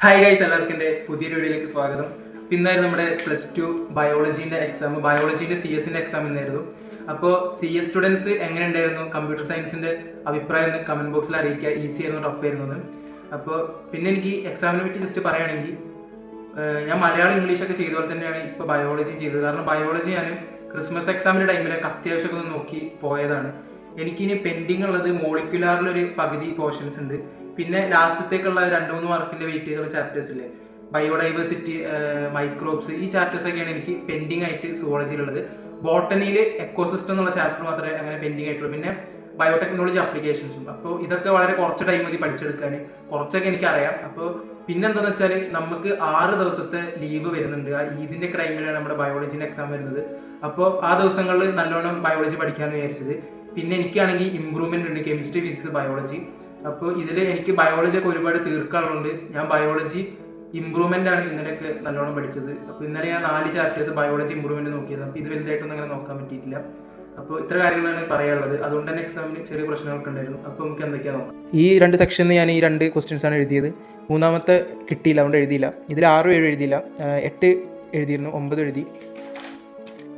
Hi guys, എല്ലാവർക്കും എൻ്റെ പുതിയൊരു വീഡിയോയിലേക്ക് സ്വാഗതം. ഇന്നായിരുന്നു നമ്മുടെ +2 ബയോളജീൻ്റെ എക്സാം. ബയോളജീൻ്റെ CS എക്സാം ഇന്നായിരുന്നു. അപ്പോൾ CS സ്റ്റുഡൻസ് എങ്ങനെ ഉണ്ടായിരുന്നു, കമ്പ്യൂട്ടർ സയൻസിൻ്റെ അഭിപ്രായം എന്ന് കമൻറ്റ് ബോക്സിൽ അറിയിക്കുക. ഈസി ആയിരുന്നു, ടഫ് ആയിരുന്നു. അപ്പോൾ പിന്നെ എനിക്ക് എക്സാമിനെ പറ്റി ജസ്റ്റ് പറയുകയാണെങ്കിൽ, ഞാൻ മലയാളം ഇംഗ്ലീഷൊക്കെ ചെയ്ത പോലെ തന്നെയാണ് ഇപ്പോൾ ബയോളജിയും ചെയ്തത്. കാരണം ബയോളജി ഞാൻ ക്രിസ്മസ് എക്സാമിൻ്റെ ടൈമിലൊക്കെ അത്യാവശ്യമൊക്കെ ഒന്ന് നോക്കി പോയതാണ്. എനിക്കിനി പെൻഡിങ് ഉള്ളത് മോളിക്യുലാറിലൊരു പകുതി പോർഷൻസ് ഉണ്ട്. പിന്നെ ലാസ്റ്റത്തേക്കുള്ള 2-3 മാർക്കിന്റെ വെയിറ്റേജ് ഉള്ള ചാപ്റ്റേഴ്സ് ഇല്ലേ, ബയോഡൈവേഴ്സിറ്റി, മൈക്രോബ്സ്, ഈ ചാപ്റ്റേഴ്സ് ഒക്കെയാണ് എനിക്ക് പെൻഡിങ് ആയിട്ട് സുവോളജിയിലുള്ളത്. ബോട്ടണിയിൽ എക്കോസിസ്റ്റം എന്നുള്ള ചാപ്റ്റർ മാത്രമേ അങ്ങനെ പെൻഡിങ് ആയിട്ടുള്ളൂ. പിന്നെ ബയോടെക്നോളജി ആപ്ലിക്കേഷൻസും. അപ്പോൾ ഇതൊക്കെ വളരെ കുറച്ച് ടൈം മതി പഠിച്ചെടുക്കാൻ. കുറച്ചൊക്കെ എനിക്കറിയാം. അപ്പോൾ പിന്നെന്താണെന്ന് വെച്ചാൽ നമുക്ക് 6 ദിവസത്തെ ലീവ് വരുന്നുണ്ട്. ആ ഈദിന്റെ ഒക്കെ ടൈമിലാണ് നമ്മുടെ ബയോളജിന്റെ എക്സാം വരുന്നത്. അപ്പോൾ ആ ദിവസങ്ങളിൽ നല്ലോണം ബയോളജി പഠിക്കാമെന്ന് വിചാരിച്ചത്. പിന്നെ എനിക്കാണെങ്കിൽ ഇമ്പ്രൂവ്മെന്റ് ഉണ്ട്, കെമിസ്ട്രി, ഫിസിക്സ്, ബയോളജി. അപ്പോൾ ഇതിൽ എനിക്ക് ബയോളജി ഒക്കെ ഒരുപാട് തീർക്കാറുണ്ട്. ഞാൻ ബയോളജി ഇമ്പ്രൂവ്മെന്റ് ആണ് ഇന്നലെയൊക്കെ നല്ലോണം പഠിച്ചത്. അപ്പോൾ ഇന്നലെ ഞാൻ 4 ചാപ്റ്റേഴ്സ് ബയോളജി ഇമ്പ്രൂവ്മെന്റ് നോക്കിയത്. അപ്പോൾ ഇത് വലുതായിട്ടൊന്നും അങ്ങനെ നോക്കാൻ പറ്റിയിട്ടില്ല. അപ്പോൾ ഇത്ര കാര്യങ്ങളാണ് പറയാനുള്ളത്. അതുകൊണ്ട് തന്നെ എക്സാമിന് ചെറിയ പ്രശ്നങ്ങളൊക്കെ ഉണ്ടായിരുന്നു. അപ്പോൾ നമുക്ക് എന്തൊക്കെയാണ് നോക്കാം. ഈ 2 സെക്ഷനിൽ ഞാൻ ഈ 2 ക്വസ്റ്റ്യൻസ് ആണ് എഴുതിയത്. 3-മത്തെ കിട്ടിയില്ല, അതുകൊണ്ട് എഴുതിയില്ല. ഇതിൽ 6, 7 എഴുതിയില്ല. 8 എഴുതിയിരുന്നു, 9 എഴുതി.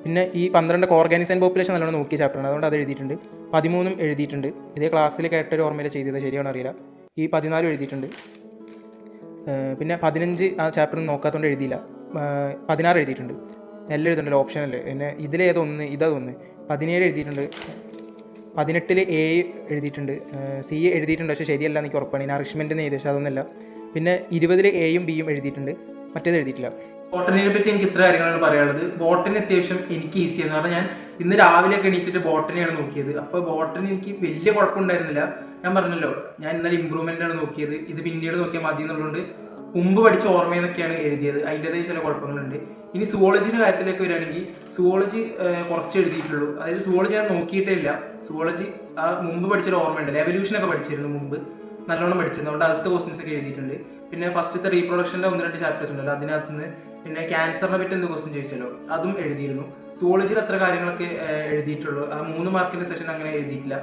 പിന്നെ ഈ 12 ഓർഗാനിക്സ് ആൻഡ് പോപ്പുലേഷൻ നല്ലോണം നോക്കിയ ചാപ്റ്ററാണ്, അതുകൊണ്ട് അത് എഴുതിയിട്ടുണ്ട്. 13 എഴുതിയിട്ടുണ്ട്. ഇതേ ക്ലാസ്സിൽ കേട്ടൊരു ഓർമ്മയിൽ ചെയ്തത്, ശരിയാണോ അറിയില്ല. ഈ 14 എഴുതിയിട്ടുണ്ട്. പിന്നെ 15 ആ ചാപ്റ്റർ നോക്കാത്തതുകൊണ്ട് എഴുതിയില്ല. 16 എഴുതിയിട്ടുണ്ട്. എല്ലാം എഴുതുന്നുണ്ടല്ലോ, ഓപ്ഷനല്ലേ. പിന്നെ ഇതിലേതൊന്ന്, ഇതൊന്ന്. 17 എഴുതിയിട്ടുണ്ട്. 18 A എഴുതിയിട്ടുണ്ട്. C എഴുതിയിട്ടുണ്ട്, പക്ഷേ ശരിയല്ല എനിക്ക് ഉറപ്പാണ്. നറിഷ്മെൻറ്റ് എഴുതി, പക്ഷേ അതൊന്നുമല്ല. പിന്നെ 20 Aയും Bയും എഴുതിയിട്ടുണ്ട്, മറ്റേത് എഴുതിയിട്ടില്ല. ബോട്ടണിനെ പറ്റി എനിക്ക് ഇത്ര കാര്യങ്ങളാണ് പറയാനുള്ളത്. ബോട്ടണി അത്യാവശ്യം എനിക്ക് ഈസിയാന്ന് പറഞ്ഞാൽ, ഞാൻ ഇന്ന് രാവിലെയൊക്കെ എണീറ്റിട്ട് ബോട്ടണിയാണ് നോക്കിയത്. അപ്പോൾ ബോട്ടണി എനിക്ക് വലിയ കുഴപ്പമുണ്ടായിരുന്നില്ല. ഞാൻ പറഞ്ഞല്ലോ, ഞാൻ ഇന്നലെ ഇമ്പ്രൂവ്മെന്റ് ആണ് നോക്കിയത്. ഇത് പിന്നീട് നോക്കിയാൽ മതി എന്നുള്ളതുകൊണ്ട് മുമ്പ് പഠിച്ച ഓർമ്മയെന്നൊക്കെയാണ് എഴുതിയത്. അതിൻ്റെതായ ചില കുഴപ്പങ്ങളുണ്ട്. ഇനി സുവോളജിയുടെ കാര്യത്തിലേക്ക് വരികയാണെങ്കിൽ, സുവോളജി കുറച്ച് എഴുതിയിട്ടുള്ളൂ. അതായത് സുവോളജി ഞാൻ നോക്കിയിട്ടേ ഇല്ല. സുവോളജി ആ മുമ്പ് പഠിച്ചൊരു ഓർമ്മയുണ്ട്. എവല്യൂഷനൊക്കെ പഠിച്ചിരുന്നു മുമ്പ്, നല്ലോണം പഠിച്ചിരുന്നു. അതുകൊണ്ട് അടുത്ത ക്വസ്റ്റ്യൻസ് ഒക്കെ എഴുതിയിട്ടുണ്ട്. പിന്നെ ഫസ്റ്റത്തെ റീപ്രൊഡക്ഷൻ്റെ 1-2 ചാപ്റ്റേഴ്സ് ഉണ്ടല്ലോ, അതിനകത്ത് നിന്ന്. പിന്നെ ക്യാൻസറിനെ പറ്റി എന്ത് ക്വസ്റ്റ്യൻ ചോദിച്ചല്ലോ, അതും എഴുതിയിരുന്നു. സുവോളജിയിൽ അത്ര കാര്യങ്ങളൊക്കെ എഴുതിയിട്ടുള്ളൂ. ആ 3 മാർക്കിന്റെ സെഷൻ അങ്ങനെ എഴുതിയിട്ടില്ല.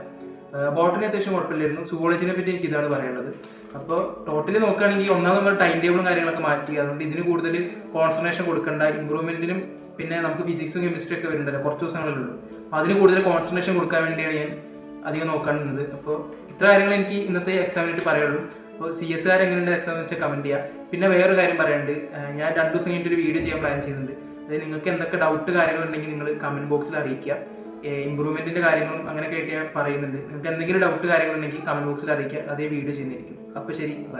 ബോട്ടണി അത്യാവശ്യം കുഴപ്പമില്ലായിരുന്നു. സുവോളജിനെ പറ്റി എനിക്ക് ഇതാണ് പറയാനുള്ളത്. അപ്പോൾ ടോട്ടലി നോക്കുകയാണെങ്കിൽ, ഒന്നാമത് നമ്മൾ ടൈം ടേബിളും കാര്യങ്ങളൊക്കെ മാറ്റി. അതുകൊണ്ട് ഇതിന് കൂടുതൽ കോൺസെൻട്രേഷൻ കൊടുക്കേണ്ട. ഇമ്പ്രൂവ്മെന്റിനും പിന്നെ നമുക്ക് ഫിസിക്സും കെമിസ്ട്രി ഒക്കെ വരുന്നുണ്ടല്ലോ, കുറച്ച് ദിവസങ്ങളിലുള്ളൂ. അപ്പോൾ അതിന് കൂടുതൽ കോൺസെൻട്രേഷൻ കൊടുക്കാൻ വേണ്ടിയാണ് ഞാൻ അധികം നോക്കാനുള്ളത്. അപ്പോൾ ഇത്ര കാര്യങ്ങൾ എനിക്ക് ഇന്നത്തെ എക്സാമിനായിട്ട് പറയുള്ളൂ. അപ്പോൾ CS എങ്ങനെയുണ്ട് എക്സാം എന്ന് വെച്ചാൽ കമൻറ്റ് ചെയ്യുക. പിന്നെ വേറൊരു കാര്യം പറയാനുണ്ട്, ഞാൻ 2 ദിവസം കഴിഞ്ഞിട്ട് ഒരു വീഡിയോ ചെയ്യാൻ പ്ലാൻ ചെയ്യുന്നുണ്ട്. അതായത് നിങ്ങൾക്ക് എന്തൊക്കെ ഡൗട്ട് കാര്യങ്ങളുണ്ടെങ്കിൽ നിങ്ങൾ കമൻറ്റ് ബോക്സിൽ അറിയിക്കുക. ഇമ്പ്രൂവ്മെന്റിന്റെ കാര്യങ്ങളും അങ്ങനെയൊക്കെ ആയിട്ട് ഞാൻ പറയുന്നുണ്ട്. നിങ്ങൾക്ക് എന്തെങ്കിലും ഡൗട്ട് കാര്യങ്ങളുണ്ടെങ്കിൽ കമൻറ്റ് ബോക്സിൽ അറിയിക്കുക. അതേ വീഡിയോ ചെയ്യുന്നതായിരിക്കും. അപ്പോൾ ശരി, ബൈ.